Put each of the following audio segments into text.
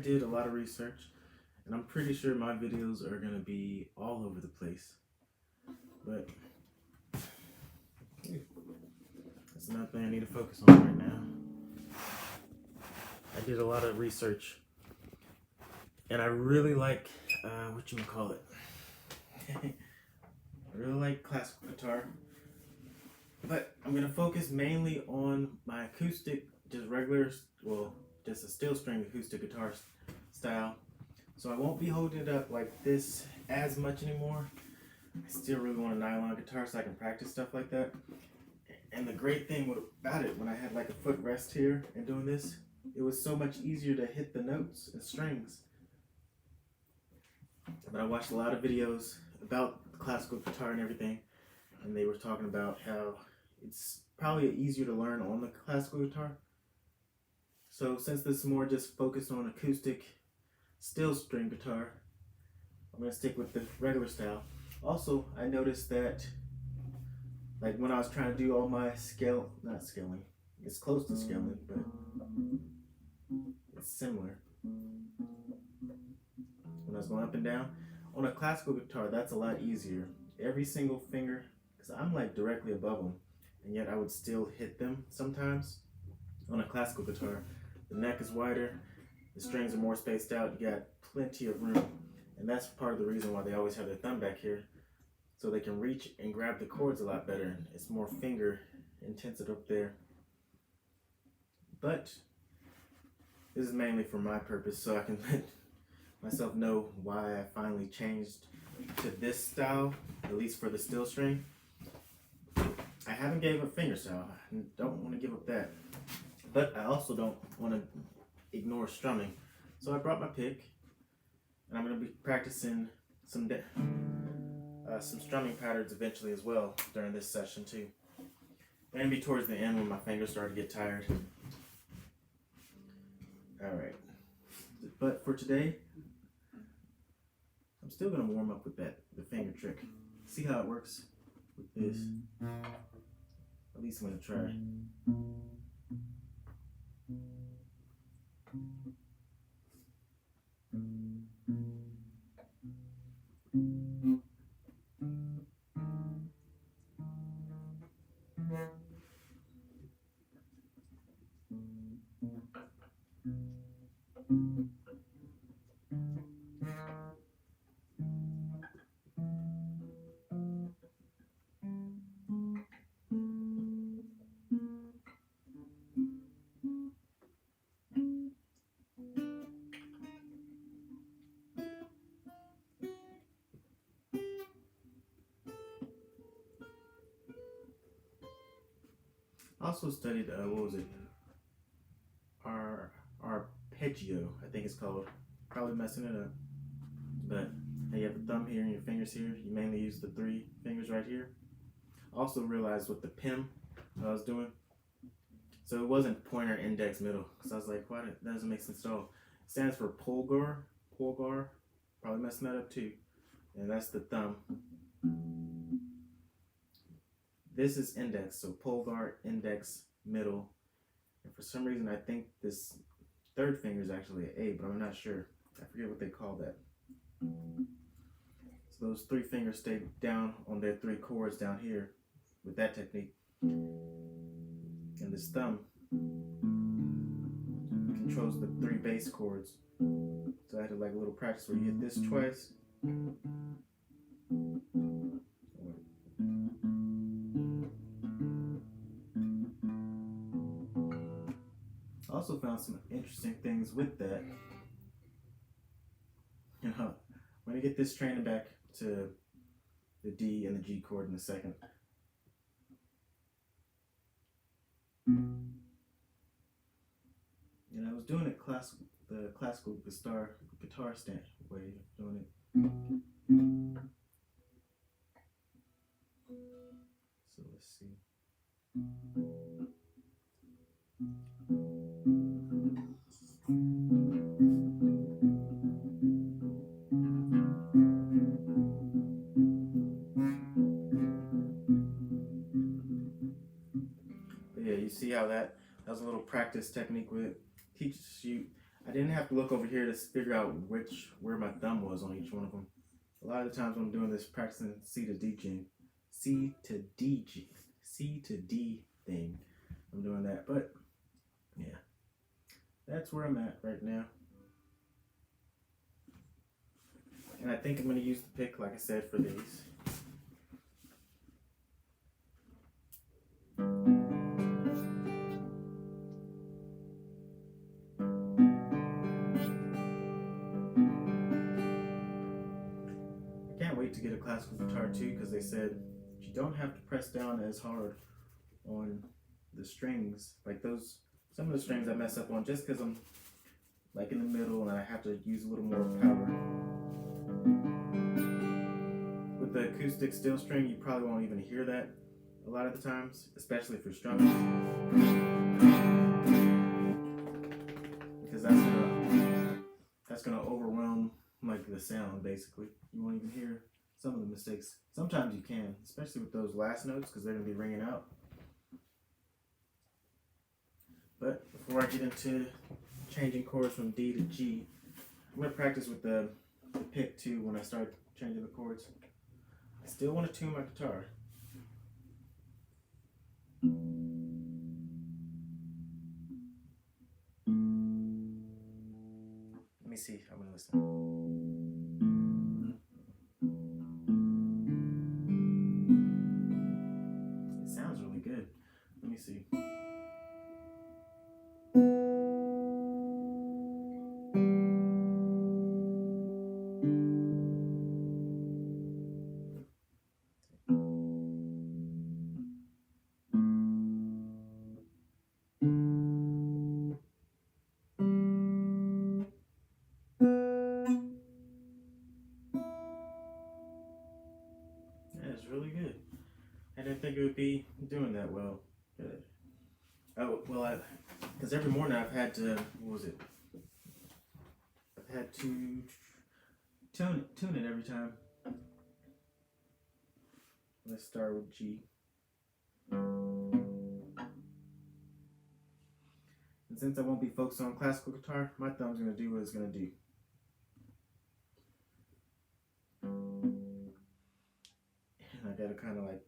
did a lot of research, and I'm pretty sure my videos are gonna be all over the place. But that's another thing I need to focus on right now. I did a lot of research, and I really like I really like classical guitar, but I'm gonna focus mainly on my acoustic, just regular, well, just a steel string acoustic guitar style. So I won't be holding it up like this as much anymore. I still really want a nylon guitar so I can practice stuff like that. And the great thing about it, when I had like a footrest here and doing this, it was so much easier to hit the notes and strings. But I watched a lot of videos about classical guitar and everything, and they were talking about how it's probably easier to learn on the classical guitar. So since this is more just focused on acoustic steel string guitar, I'm going to stick with the regular style. Also, I noticed that like when I was trying to do all my not scaling, it's close to scaling, but it's similar. When I was going up and down, on a classical guitar, that's a lot easier. Every single finger, because I'm like directly above them, and yet I would still hit them sometimes. On a classical guitar, the neck is wider, the strings are more spaced out, you got plenty of room. And that's part of the reason why they always have their thumb back here, so they can reach and grab the chords a lot better. It's more finger intensive up there. But this is mainly for my purpose, so I can let myself know why I finally changed to this style, at least for the steel string. I haven't gave up finger style. I don't want to give up that. But I also don't want to ignore strumming. So I brought my pick, and I'm going to be practicing some strumming patterns eventually as well during this session too. And be towards the end when my fingers start to get tired. Alright. But for today, I'm still going to warm up with the finger trick. See how it works with this. At least I'm going to try. I also studied, Arpeggio, I think it's called. Probably messing it up. But you have the thumb here and your fingers here. You mainly use the 3 fingers right here. I also realized with the PIM I was doing, so it wasn't pointer, index, middle. Because I was like, why? That doesn't make sense at all. It stands for pulgar, probably messing that up too. And that's the thumb. This is index, so pulgar, index, middle. And for some reason, I think this 3rd finger is actually an A, but I'm not sure. I forget what they call that. So those 3 fingers stay down on their 3 chords down here with that technique. And this thumb controls the 3 bass chords. So I had to like a little practice where you hit this twice. I also found some interesting things with that. You know, I'm going to get this training back to the D and the G chord in a second. And I was doing it the classical guitar stand way of doing it. So let's see. But yeah, you see how that was a little practice technique with it. Teaches you. I didn't have to look over here to figure out where my thumb was on each one of them. A lot of the times when I'm doing this, practicing C to D thing, I'm doing that. But yeah, that's where I'm at right now. And I think I'm going to use the pick, like I said, for these. I can't wait to get a classical guitar too, because they said you don't have to press down as hard on the strings. Like some of the strings I mess up on just because I'm like in the middle and I have to use a little more power. With the acoustic steel string, you probably won't even hear that a lot of the times, especially for strumming, because that's gonna overwhelm like the sound. Basically, you won't even hear some of the mistakes. Sometimes you can, especially with those last notes, because they're gonna be ringing out. But before I get into changing chords from D to G, I'm gonna practice with the pick too when I start changing the chords. I still want to tune my guitar. Let me see. I'm gonna listen. It sounds really good. Let me see. That's really good. I didn't think it would be doing that well. Oh, well, because every morning I've had to, I've had to tune it every time. Let's start with G. And since I won't be focused on classical guitar, my thumb's going to do what it's going to do. And I got to kind of like...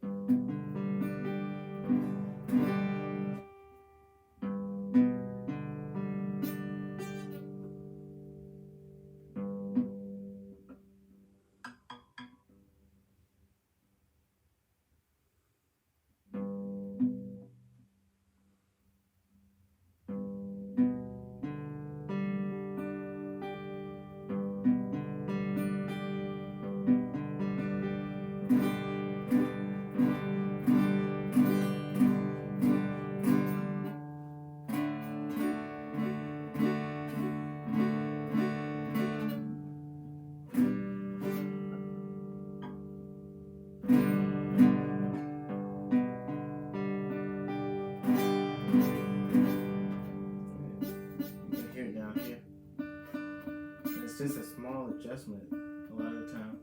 It's just a small adjustment a lot of the times.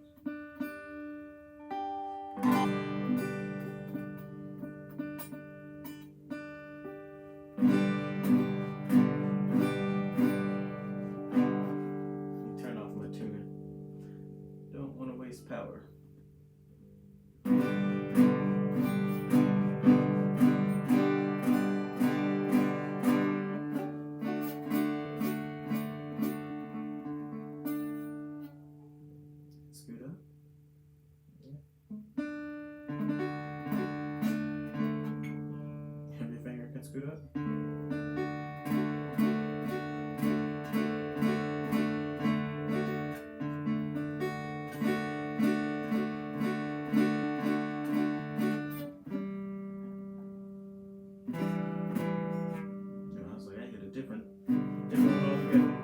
Turn off my tuner. Don't want to waste power. Scoot up. Yeah. Every finger can scoot up. I was like, I hit a different one altogether.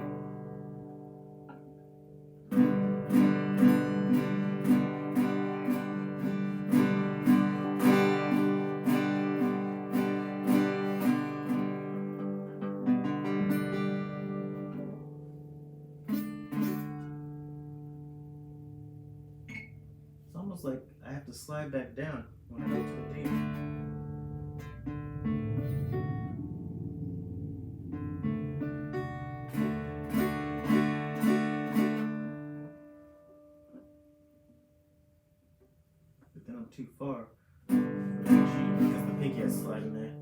It's almost like I have to slide back down when I go to the D. then I'm too far for the G because the pinky has slide in there.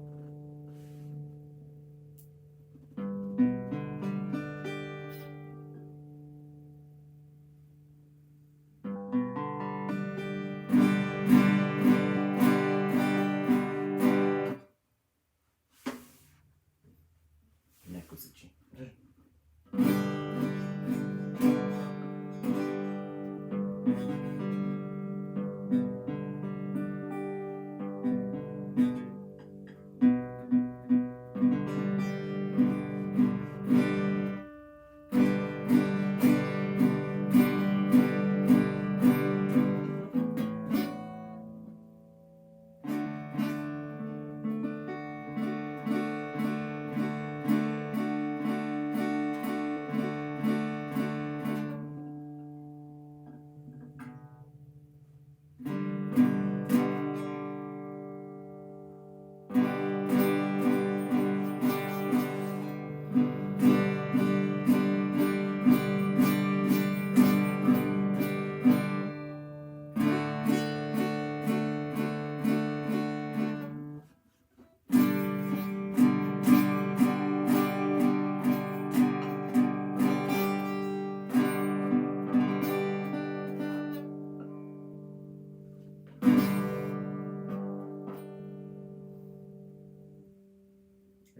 And that goes the G.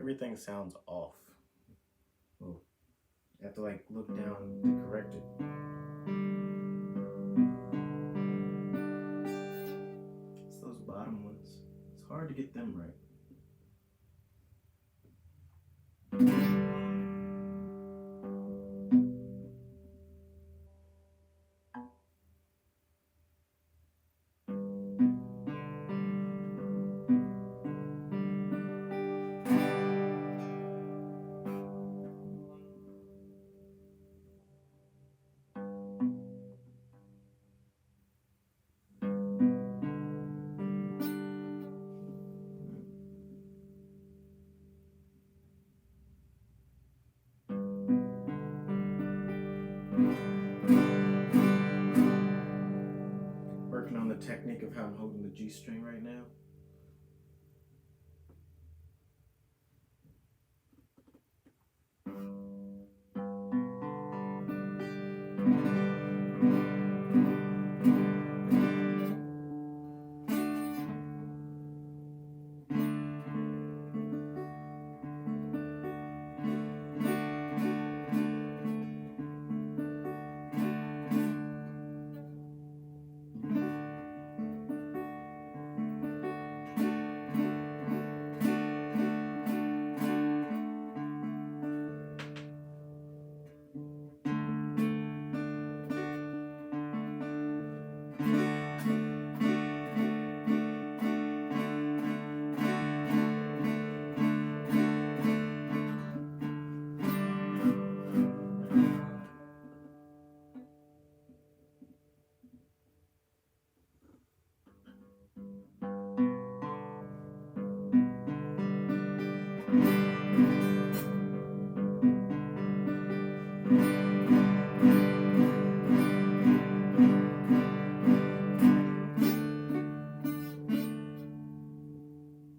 Everything sounds off. Oh, I have to like look down to correct it. It's those bottom ones. It's hard to get them right. Working on the technique of how I'm holding the G string right now.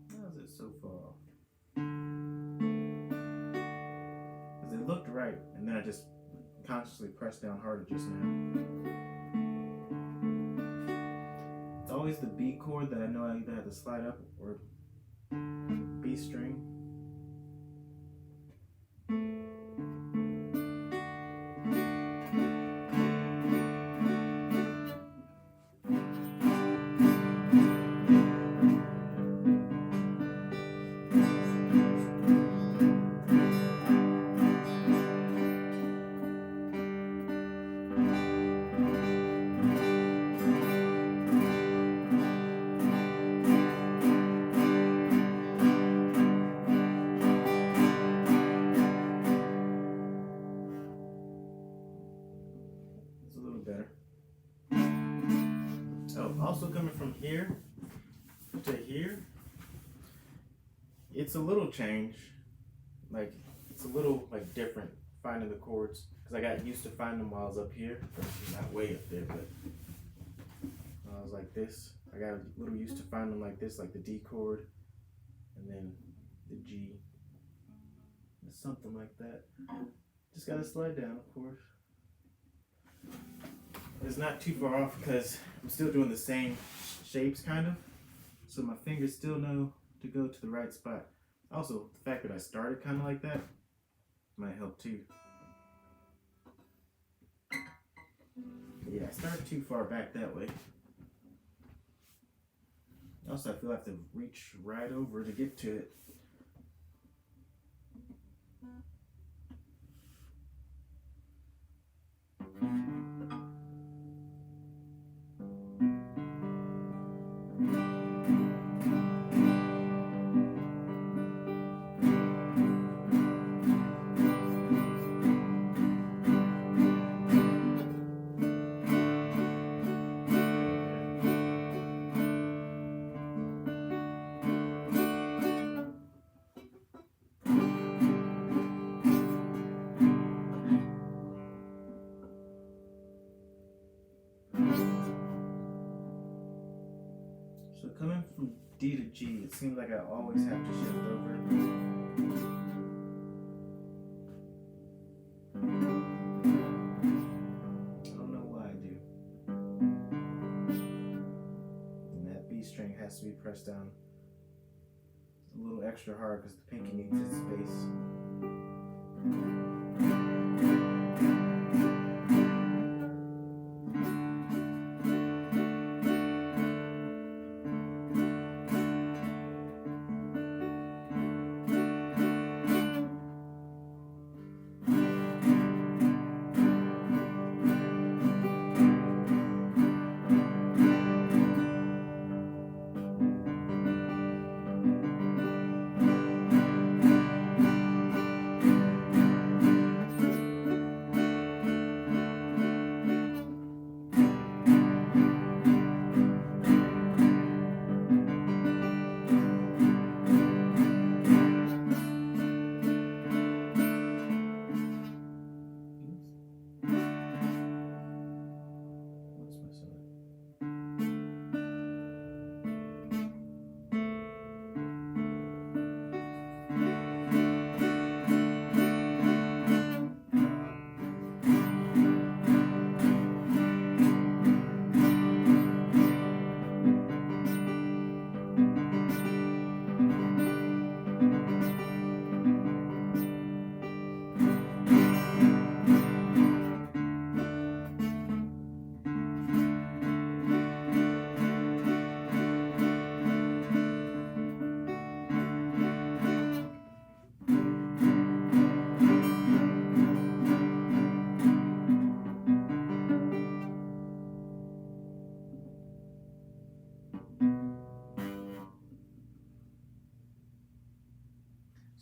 How's it so far off? Because it looked right, and then I just consciously pressed down harder just now. It's always the B chord that I know I either have to slide up or B string. Better. Oh, also coming from here to here, it's a little change. Like, it's a little like different finding the chords because I got used to finding them while I was up here. Not way up there, but I was like this. I got a little used to finding them like this, like the D chord, and then the G, something like that. Just gotta slide down, of course. It's not too far off because I'm still doing the same shapes, kind of. So my fingers still know to go to the right spot. Also, the fact that I started kind of like that might help too. Yeah, I started too far back that way. Also, I feel I have to reach right over to get to it. So coming from D to G, it seems like I always have to shift over. I don't know why I do. And that B string has to be pressed down a little extra hard because the pinky needs its space.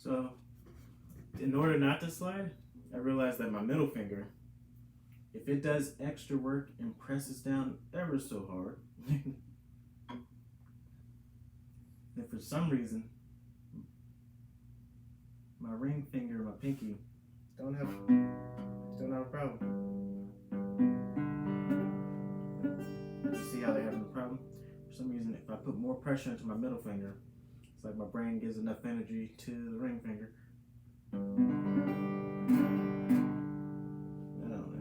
So, in order not to slide, I realized that my middle finger, if it does extra work and presses down ever so hard, then for some reason, my ring finger, my pinky, don't have a problem. You see how they're having a problem? For some reason, if I put more pressure into my middle finger, it's like my brain gives enough energy to the ring finger. I don't know.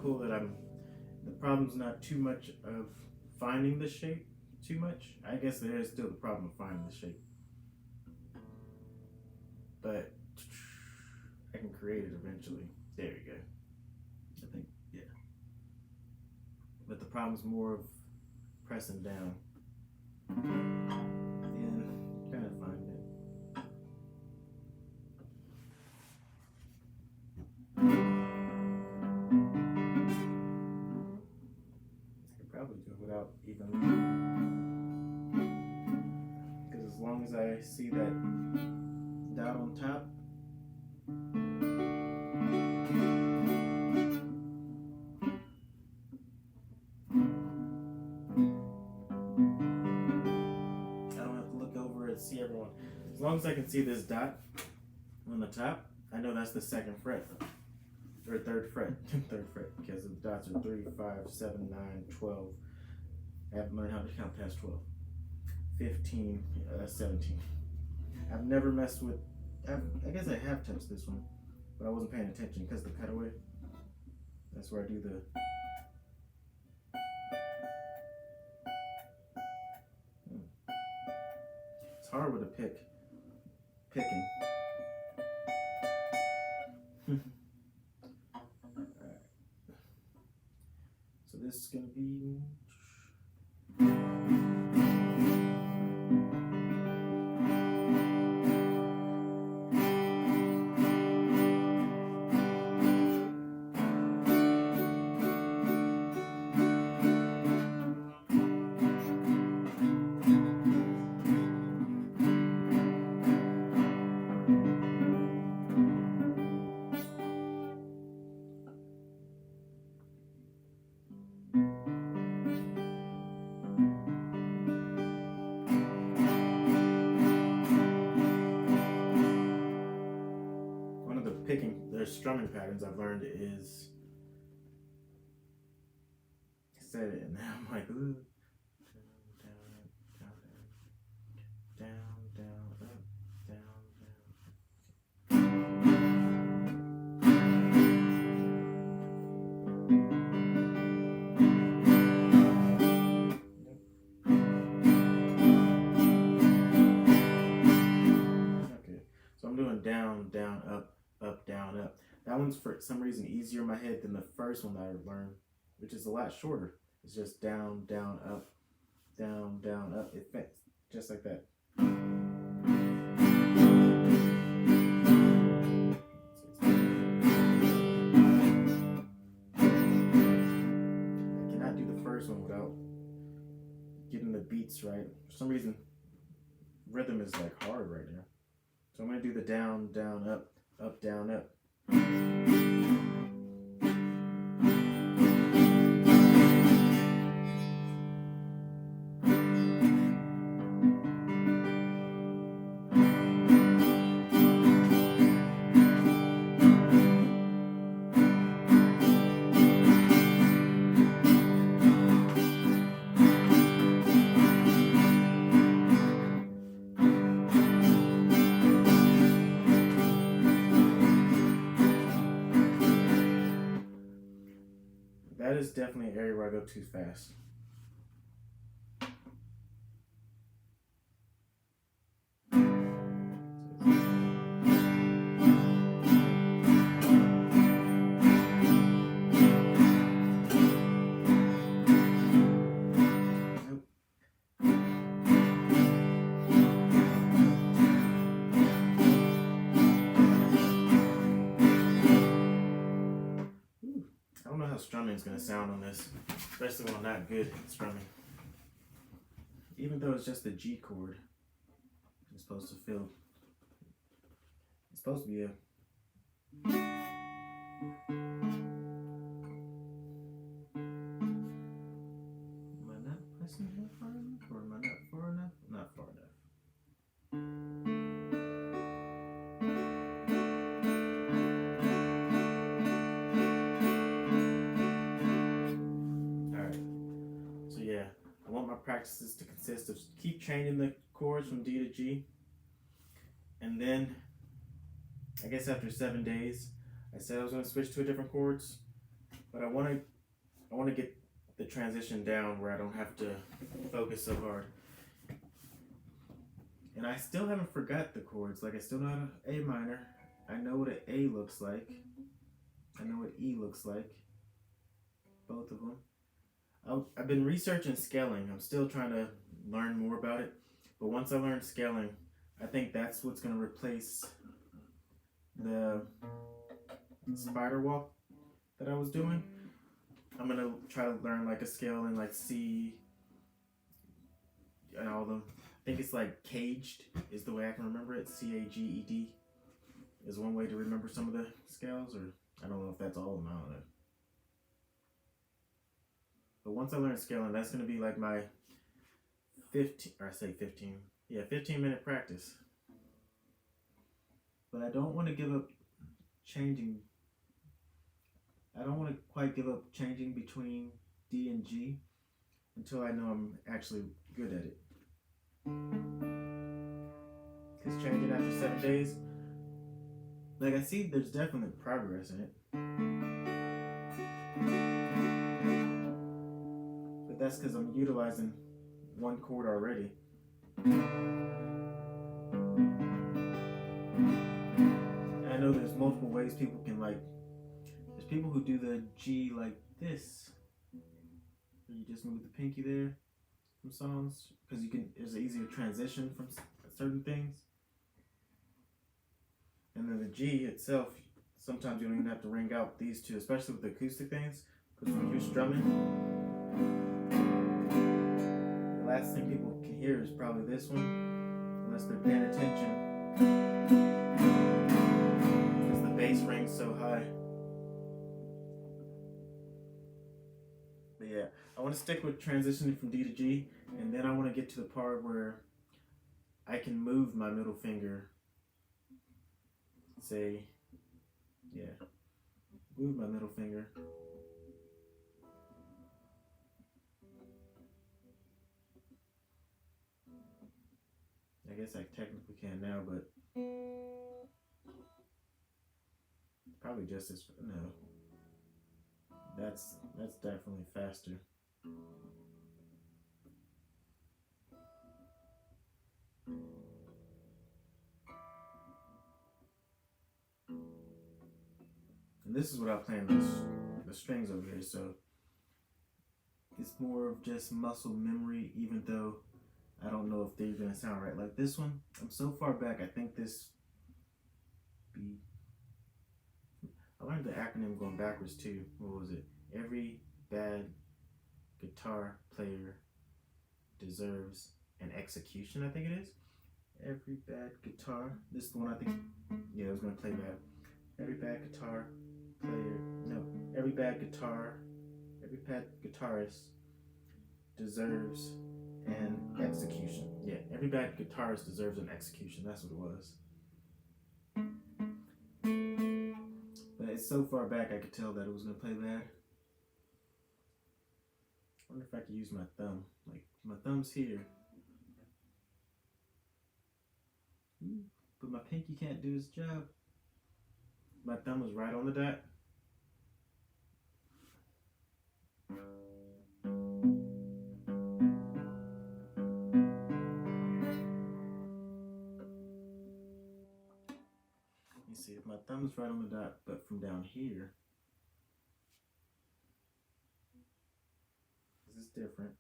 Cool that the problem's not too much of finding the shape too much. I guess there is still the problem of finding the shape, but I can create it eventually. There you go. I think, yeah. But the problem's more of pressing down. And kind of find it. Probably do it without even as I see that dot on top. I don't have to look over and see everyone. As long as I can see this dot on the top, I know that's the 2nd fret. Or 3rd fret. 3rd fret, because the dots are 3, 5, 7, 9, 12. I haven't learned how to count past 12. 15, 17. I've never messed with, I guess I have touched this one, but I wasn't paying attention because the cutaway, that's where I do the, it's hard with a picking. Alright. So this is going to be, strumming patterns I've learned is, I said it and now I'm like, ooh, down, up, down. Okay, so I'm doing down, up, down, up. That one's for some reason easier in my head than the first one that I learned, which is a lot shorter. It's just down, up, down, up. It fits just like that. I cannot do the first one without getting the beats right. For some reason, rhythm is like hard right now. So I'm gonna do the down, up, down, up. That is definitely an area where I go too fast. I don't know how strumming is going to sound on this, especially when I'm not good at strumming. Even though it's just a G chord, it's supposed to feel, it's supposed to be a, am I not pressing it far enough, or am I not far enough? Not far enough. I want my practices to consist of keep changing the chords from D to G, and then I guess after 7 days I said I was going to switch to a different chords, but I want to get the transition down where I don't have to focus so hard. And I still haven't forgot the chords. Like, I still know how to A minor. I know what an A looks like. I know what E looks like. Both of them. I've been researching scaling. I'm still trying to learn more about it. But once I learn scaling, I think that's what's going to replace the spider walk that I was doing. I'm going to try to learn like a scale in like C and all them. think it's like caged is the way I can remember it. CAGED is one way to remember some of the scales, or I don't know if that's all of them. I don't know. But once I learn scaling, that's going to be like my 15-minute practice. But I don't want to give up changing. I don't want to quite give up changing between D and G until I know I'm actually good at it. Because changing after 7 days, like I see there's definitely progress in it. But that's because I'm utilizing one chord already. And I know there's multiple ways people can there's people who do the G like this. You just move the pinky there from songs because there's an easier transition from certain things. And then the G itself, sometimes you don't even have to ring out these two, especially with the acoustic things, because when you're strumming, the last thing people can hear is probably this one, unless they're paying attention, because the bass rings so high. But yeah, I want to stick with transitioning from D to G, and then I want to get to the part where I can move my middle finger. Move my middle finger. I guess I technically can now, but probably just as, no. That's definitely faster. And this is without playing the strings over here, so it's more of just muscle memory, even though I don't know if they're gonna sound right. Like this one, I'm so far back, I think this I learned the acronym going backwards too. What was it? Every bad guitar player deserves an execution, I think it is. Every bad guitar, this is the one I think, yeah, I was gonna play that. Every bad guitarist deserves an execution. Yeah, every bad guitarist deserves an execution. That's what it was. But it's so far back I could tell that it was gonna play bad. I wonder if I could use my thumb. Like, my thumb's here. But my pinky can't do its job. My thumb was right on the dot. You see, if my thumb is right on the dot, but from down here, this is different.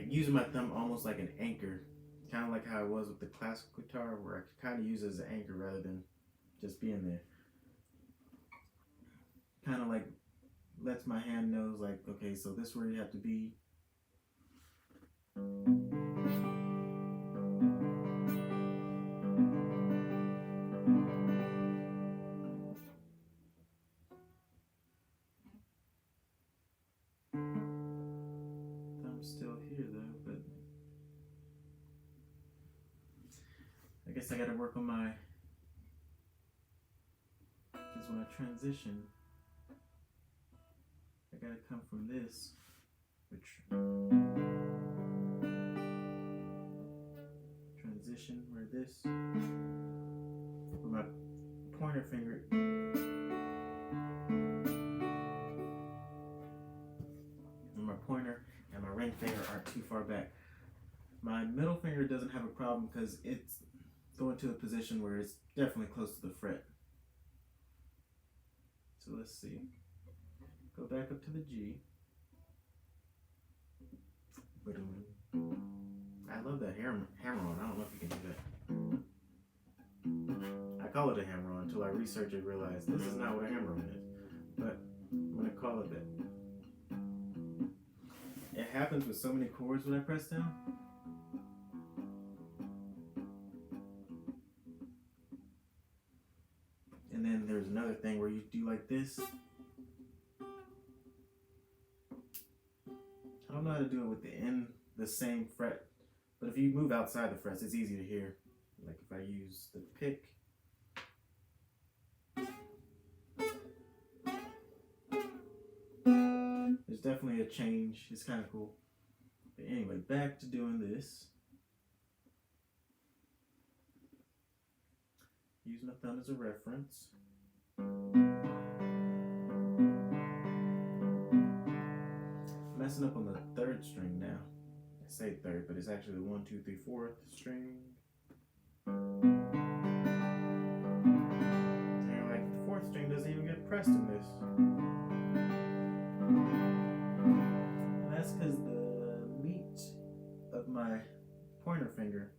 Using my thumb almost like an anchor, kind of like how I was with the classical guitar, where I could kind of use it as an anchor rather than just being there. Kind of like lets my hand know, like, okay, so this is where you have to be. Still here though, but I guess I gotta work on because when I transition, I gotta come from this, which transition where this, with my pointer finger, and my ring finger aren't too far back. My middle finger doesn't have a problem because it's going to a position where it's definitely close to the fret. So let's see. Go back up to the G. I love that hammer on. I don't know if you can do that. I call it a hammer on until I research it and realize this is not what a hammer on is. But I'm going to call it that. It happens with so many chords when I press down. And then there's another thing where you do like this. I don't know how to do it with the same fret, but if you move outside the frets, it's easy to hear. Like if I use the pick. There's definitely a change. It's kind of cool. But anyway, back to doing this. Use my thumb as a reference. Messing up on the third string now. I say third, but it's actually the 1, 2, 3, 4th string. And like the 4th string doesn't even get pressed in this. And that's because the meat of my pointer finger,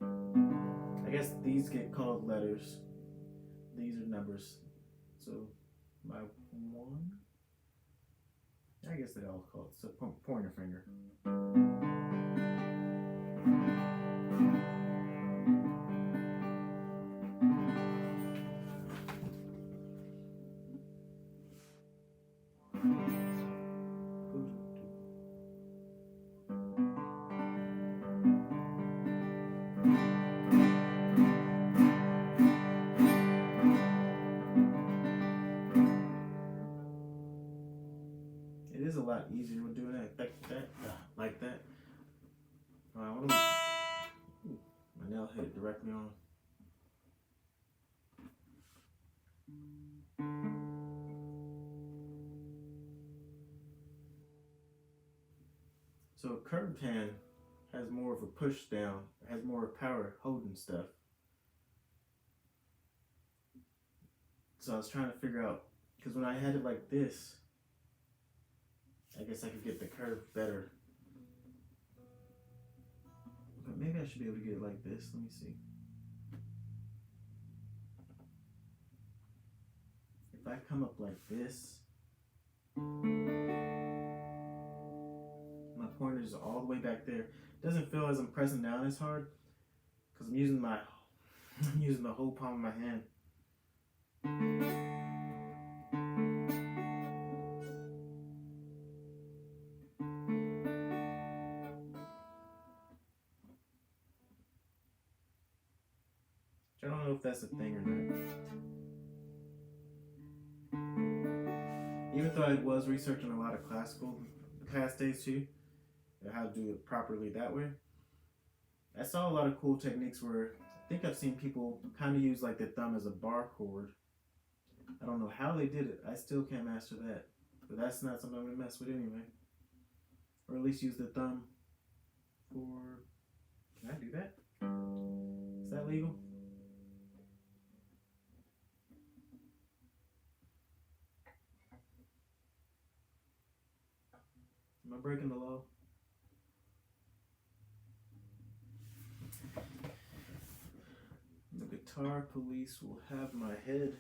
I guess these get called letters. These are numbers. So my 1, I guess they all call it. So pointer finger. It is a lot easier when doing it like that. My nail hit it directly on. So a curved hand has more of a push down, has more power holding stuff. So I was trying to figure out, because when I had it like this, I guess I could get the curve better. But maybe I should be able to get it like this. Let me see. If I come up like this, my pointer is all the way back there. It doesn't feel as I'm pressing down as hard because I'm using I'm using the whole palm of my hand. I don't know if that's a thing or not. Even though I was researching a lot of classical past days too, and how to do it properly that way, I saw a lot of cool techniques where I think I've seen people kind of use like the thumb as a bar chord. I don't know how they did it. I still can't master that. But that's not something I'm going to mess with anyway. Or at least use the thumb for... Can I do that? Is that legal? Am I breaking the law? The guitar police will have my head.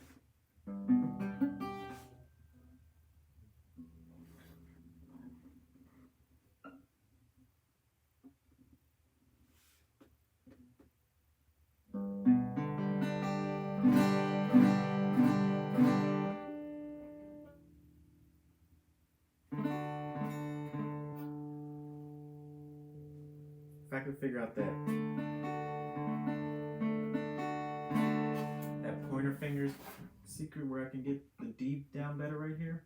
If I could figure out that pointer finger's secret where I can get the D down better right here,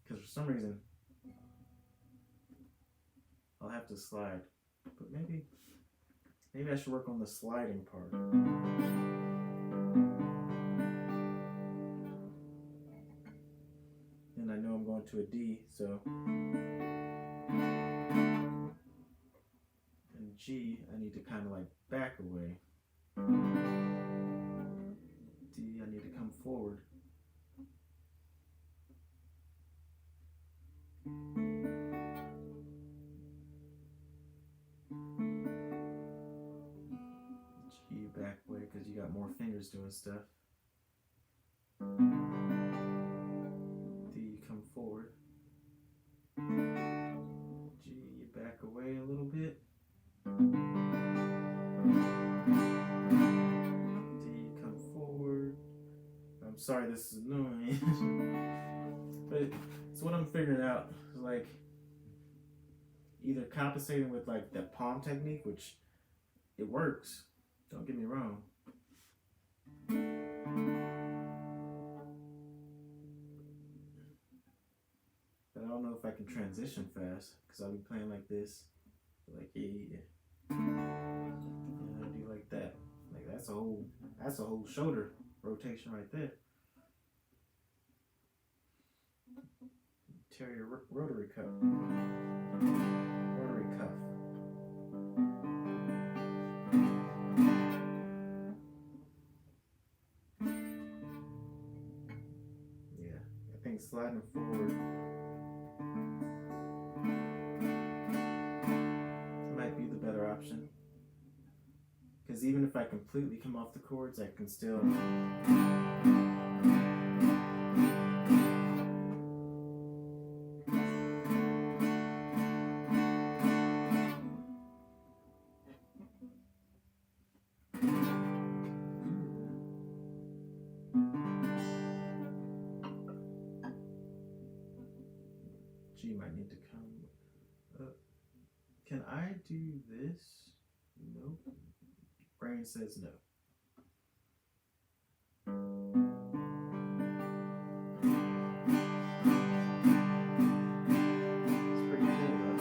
because for some reason I'll have to slide, but maybe I should work on the sliding part. And I know I'm going to a D, so. And G, I need to kind of like back away. D, I need to come forward. G back away because you got more fingers doing stuff. D, you come forward. G, you back away a little bit. D, come forward. I'm sorry this is annoying. But it's what I'm figuring out. Like, either compensating with like the palm technique, which it works, don't get me wrong. But I don't know if I can transition fast because I'll be playing like this, like yeah, and I do like that. Like that's a whole shoulder rotation right there. Tear your rotary cuff. Rotary cuff. Yeah, I think sliding forward might be the better option. Because even if I completely come off the chords, I can still G might need to come up. Can I do this? Nope. Brain says no. It's pretty cool though.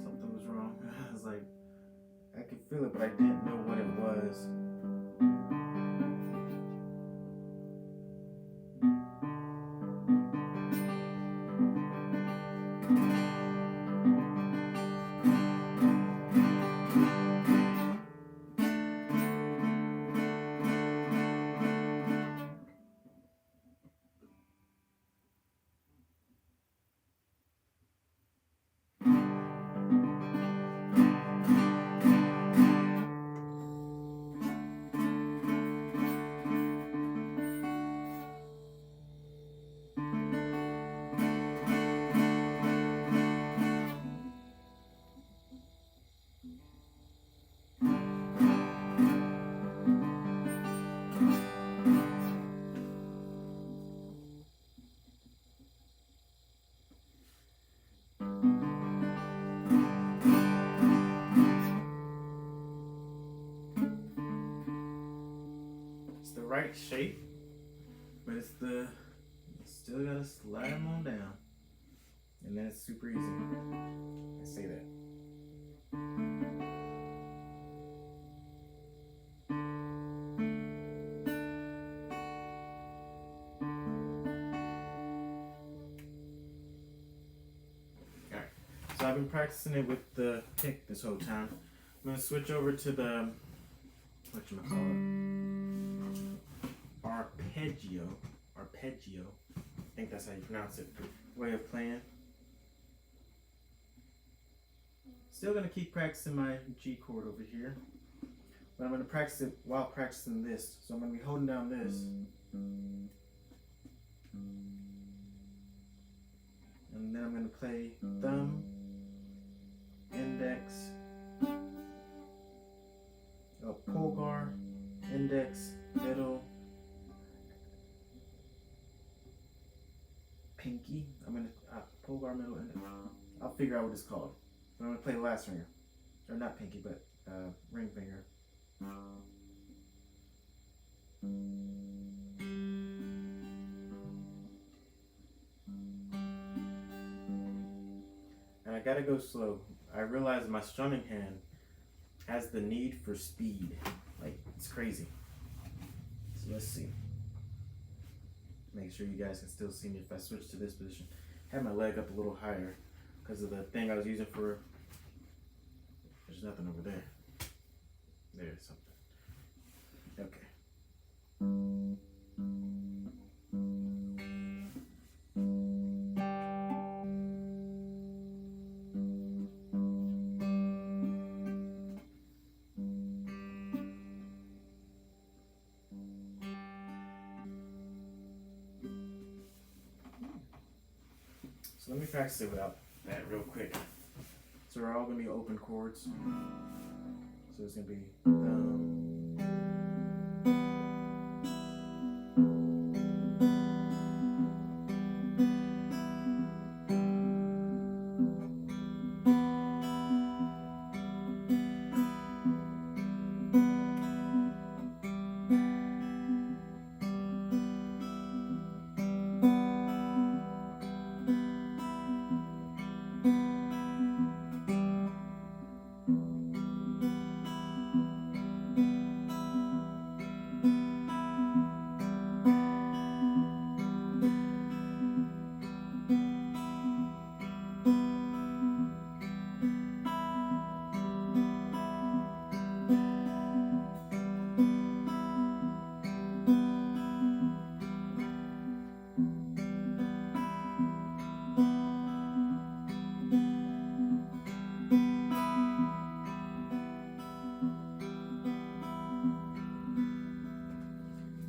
Something was wrong. I was like, I could feel it, but I didn't know what it was. It's the right shape, but you still gotta slide them on down. And then it's super easy. I say that. Alright, so I've been practicing it with the pick this whole time. I'm gonna switch over to the, Arpeggio. Arpeggio. I think that's how you pronounce it. Way of playing. Still gonna keep practicing my G chord over here, but I'm gonna practice it while practicing this. So I'm gonna be holding down this, and then I'm gonna play thumb, index, pulgar, index, middle, pinky. I'm gonna pulgar, middle, index. I'll figure out what it's called. But I'm gonna play the last finger, or not pinky, but ring finger. And I gotta go slow. I realize my strumming hand has the need for speed. Like, it's crazy. So let's see. Make sure you guys can still see me if I switch to this position. Have my leg up a little higher because of the thing I was using for. There's nothing over there. There's something. Okay. So let me practice it without that real quick. So we're all gonna be open chords. So it's gonna be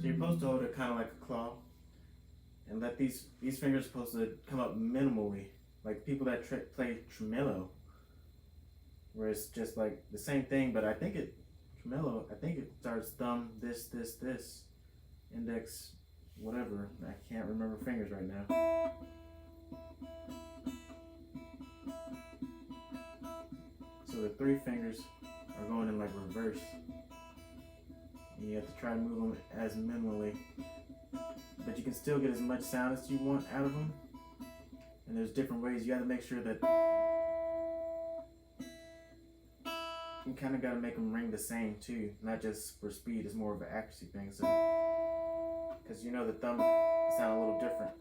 so you're supposed to hold it kind of like a claw, and let these fingers supposed to come up minimally, like people that play tremolo, where it's just like the same thing, but I think it starts thumb, this, index, whatever. I can't remember fingers right now. So the 3 fingers are going in like reverse. And you have to try to move them as minimally, but you can still get as much sound as you want out of them. And there's different ways. You got to make sure that you kind of got to make them ring the same too, not just for speed. It's more of an accuracy thing. So, because you know the thumb sound a little different.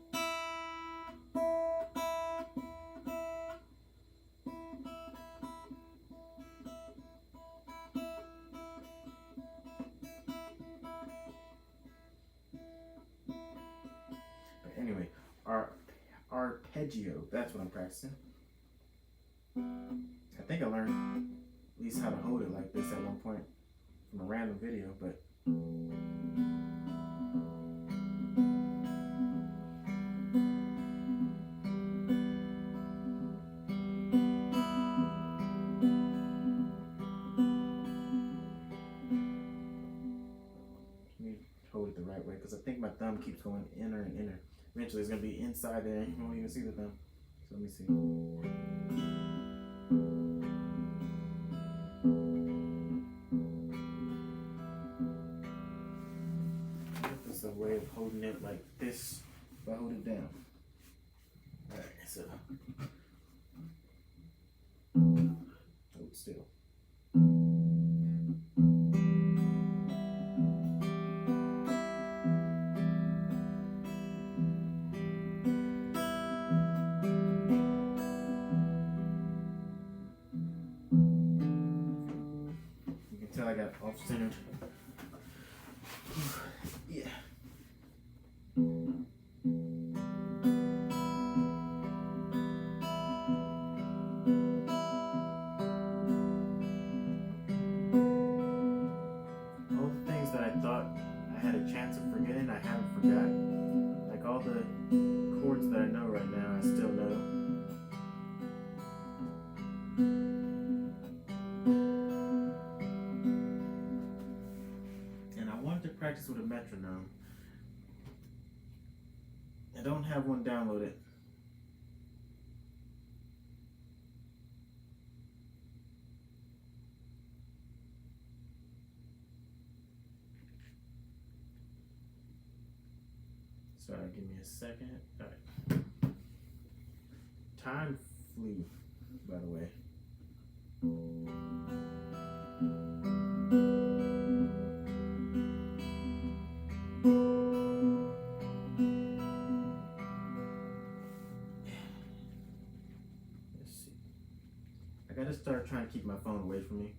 But anyway, Arpeggio. That's what I'm practicing. I think I learned at least how to hold it like this at one point from a random video, but let me hold it the right way because I think my thumb keeps going inner and inner. Eventually it's going to be inside there and you won't even see the thumb. So let me see. A way of holding it like this if I hold it down. Alright, so hold still. You can tell I got off center. Yeah. I haven't forgotten. Like all the chords that I know right now, I still know. And I wanted to practice with a metronome. I don't have one downloaded. Sorry, give me a second. All right. Time flew, by the way. Let's see. I gotta start trying to keep my phone away from me.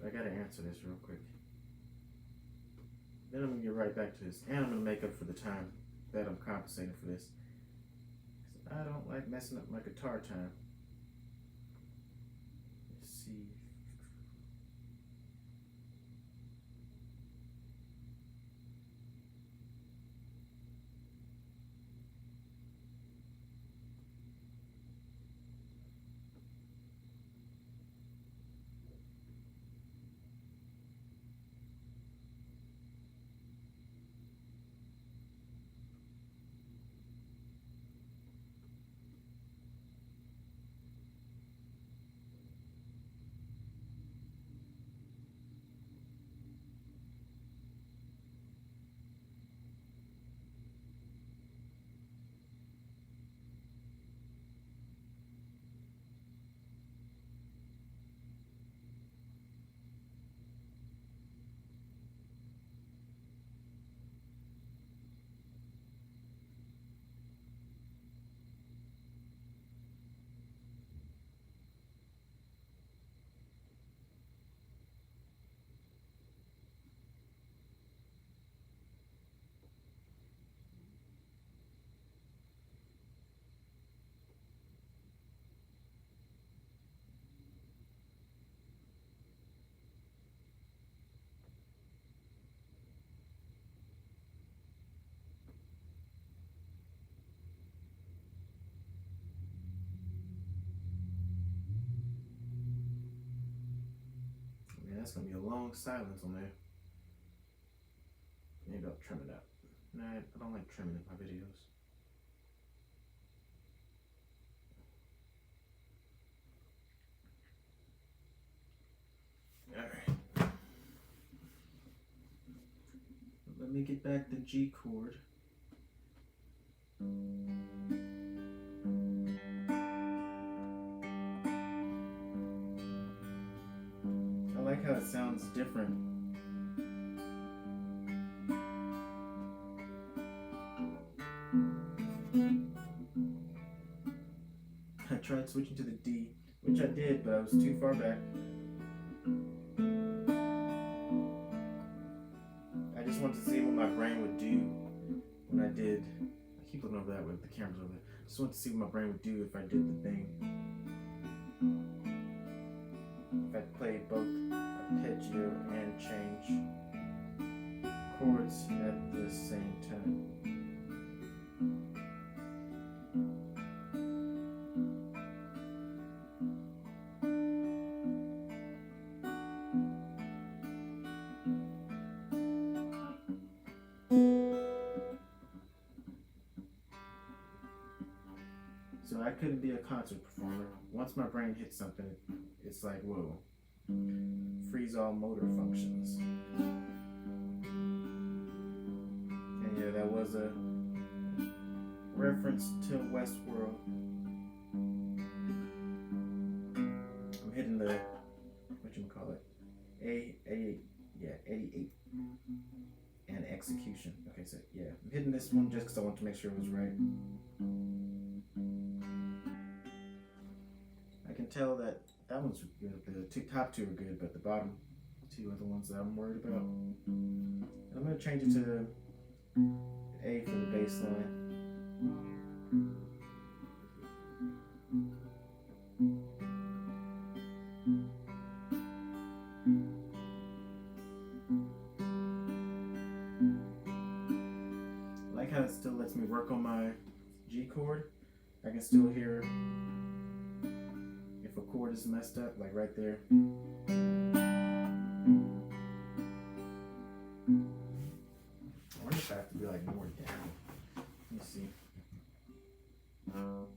I gotta answer this real quick. Then I'm gonna get right back to this. And I'm gonna make up for the time that I'm compensating for this. 'Cause I don't like messing up my guitar time. Let's see. Man, that's gonna be a long silence on there. Maybe I'll trim it out. Nah, I don't like trimming in my videos. Alright. Let me get back the G chord. I like how it sounds different. I tried switching to the D, which I did, but I was too far back. I just wanted to see what my brain would do when I did. I keep looking over that way, the camera's over there. Just wanted to see what my brain would do if I did the thing. If I played both arpeggio and change chords at the same time. So I couldn't be a concert performer. Once my brain hits something, it's like, whoa, freeze all motor functions. And yeah, that was a reference to Westworld. I'm hitting the, whatchamacallit, 88, and execution. Okay, so yeah, I'm hitting this one just because I want to make sure it was right. I can tell that one's good, the top two are good, but the bottom two are the ones that I'm worried about. And I'm going to change it to A for the bass line. I like how it still lets me work on my G chord. I can still hear if a chord is messed up, like right there. to be like more down. Let me see. There we go.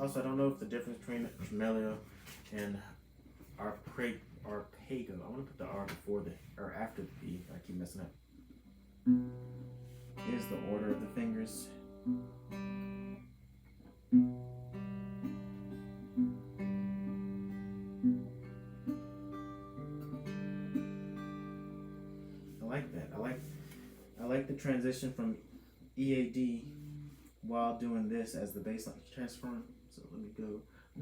Also, I don't know if the difference between tremolo and Arpeggio. I want to put the R before the or after the P. I keep messing up. Is the order of the fingers. I like that. I like the transition from EAD while doing this as the bass line transform. So let me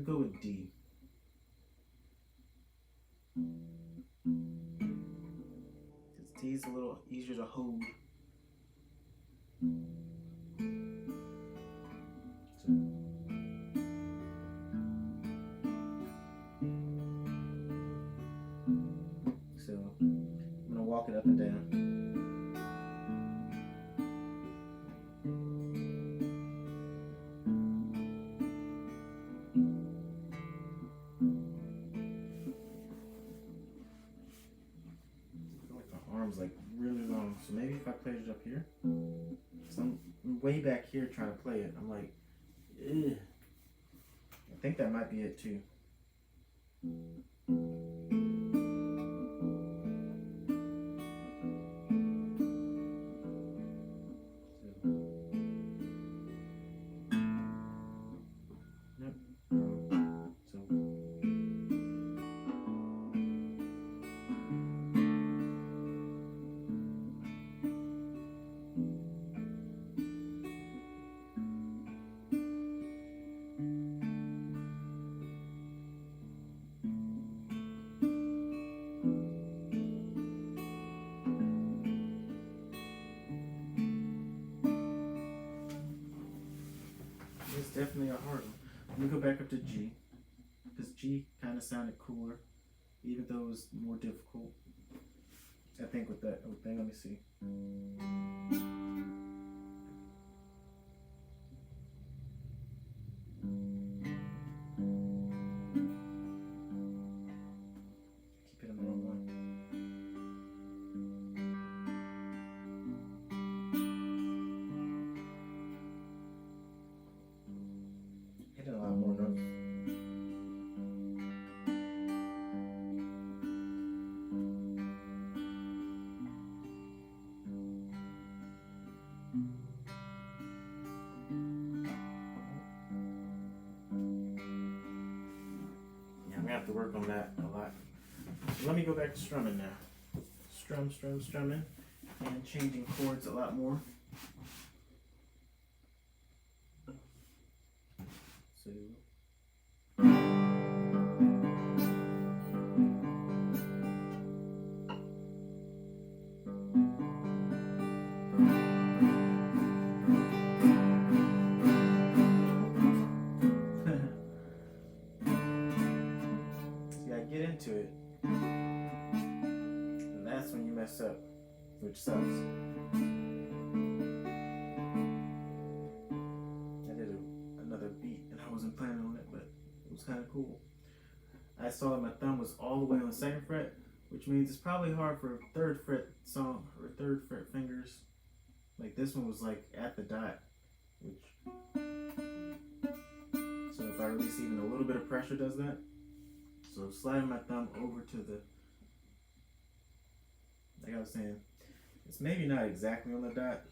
go with D. Because D is a little easier to hold. So I'm gonna walk it up and down. Like really long, so maybe if I played it up here, so I'm way back here trying to play it, I'm like, ugh. I think that might be it too. It's definitely a hard one. Let me go back up to G, because G kind of sounded cooler, even though it was more difficult. I think with that thing, let me see. Keep hitting the wrong one. Hitting a lot more notes. We have to work on that a lot. So let me go back to strumming now. Strumming, and changing chords a lot more. So. Get into it, and that's when you mess up, which sucks. I did another beat and I wasn't planning on it, but it was kind of cool. I saw that my thumb was all the way on the second fret, which means it's probably hard for a third fret song or third fret fingers. Like this one was like at the dot, which, so if I release even a little bit of pressure does that. So sliding my thumb over to the, like I was saying, it's maybe not exactly on the dot,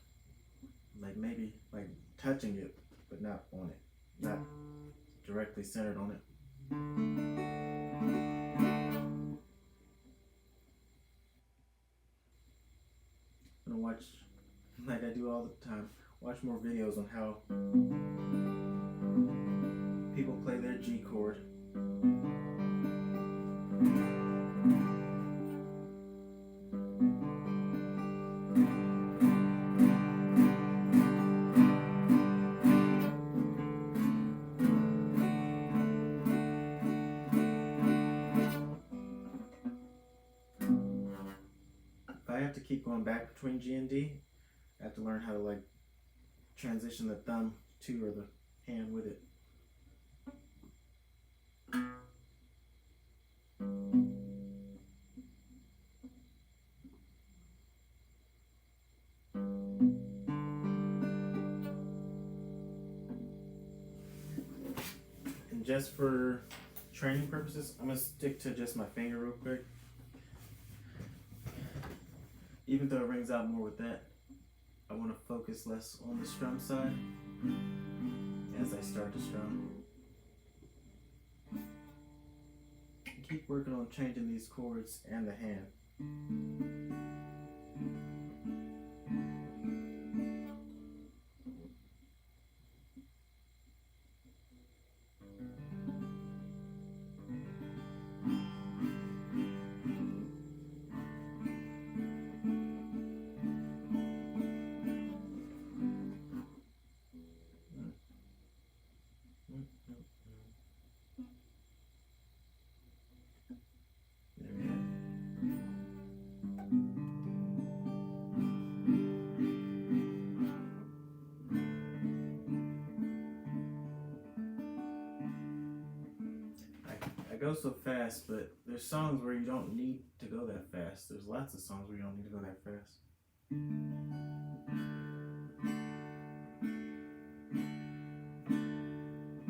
like maybe like touching it, but not on it, not directly centered on it. I'm gonna watch, like I do all the time, watch more videos on how people play their G chord. between G and D. I have to learn how to like transition the thumb to or the hand with it. And just for training purposes, I'm gonna stick to just my finger real quick. Even though it rings out more with that, I want to focus less on the strum side as I start to strum. Keep working on changing these chords and the hand. I go so fast, but there's songs where you don't need to go that fast. There's lots of songs where you don't need to go that fast.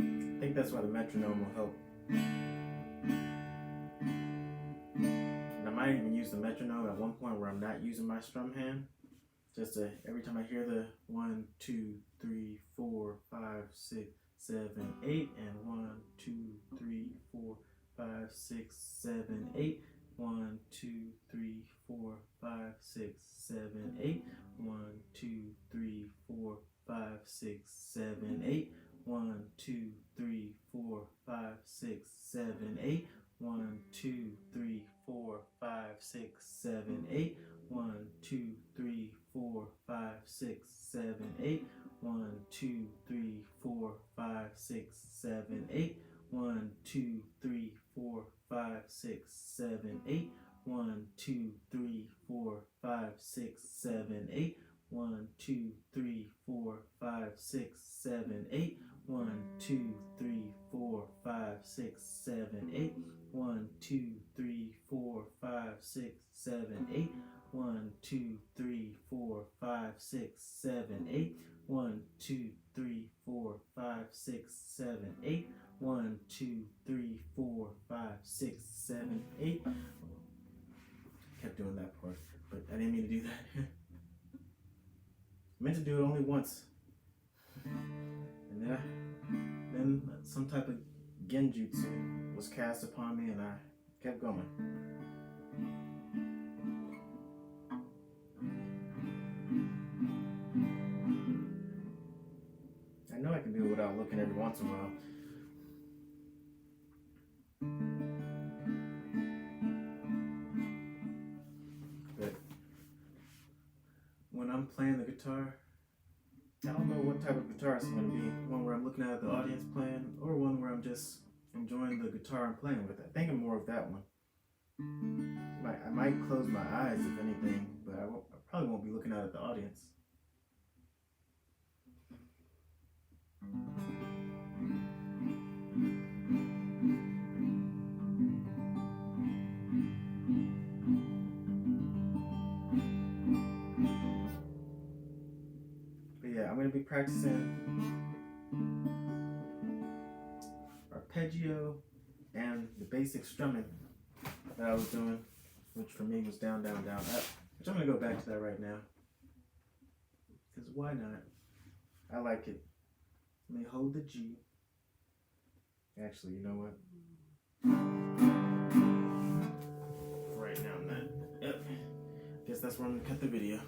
I think that's why the metronome will help. And I might even use the metronome at one point where I'm not using my strum hand. Just to, every time I hear the 1, 2, 3, 4, 5, 6, 7, 8, and 1, 2, 3, 4, 5, 6, 7, 8. 1, 2, 3, 4, 5, 6, 7, 8. 1, 2, 3, 4, 5, 6, 7, 8. 1, 2, 3, 4, 5, 6, 7, 8. 1, 2, 3, 4, 5, 6, 7, 8. 1, 2, 3, 4, 5, 6, 7, 8. 1, 2, 3, 4, 5, 6, 7, 8. 1, 2, 3, 4, 5, 6, 7, 8. 1, 2, 3, 4, 5, 6, 7, 8. 1, 2, 3, 4, 5, 6, 7, 8. 1, 2, 3, 4, 5, 6, 7, 8. 1, 2, 3, 4, 5, 6, 7, 8. 1, 2, 3, 4, 5, 6, 7, 8. 1, 2, 3, 4, 5, 6, 7, 8. 1, 2, 3, 4, 5, 6, 7, 8. Kept doing that part, but I didn't mean to do that. I meant to do it only once. And then some type of genjutsu was cast upon me and I kept going. I know I can do it without looking every once in a while. But when I'm playing the guitar, I don't know what type of guitarist I'm going to be. One where I'm looking at the audience playing, or one where I'm just enjoying the guitar I'm playing with. I think I'm more of that one. I might close my eyes if anything, but I probably won't be looking out at the audience. But yeah, I'm going to be practicing Arpeggio and the basic strumming that I was doing, which for me was down, down, down, up. Which I'm going to go back to that right now. Because why not? I like it. Let me hold the G. Actually, you know what? For right now, I'm not. Yep. Guess that's where I'm going to cut the video.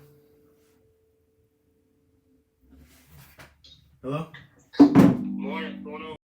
Hello? Morning, going on?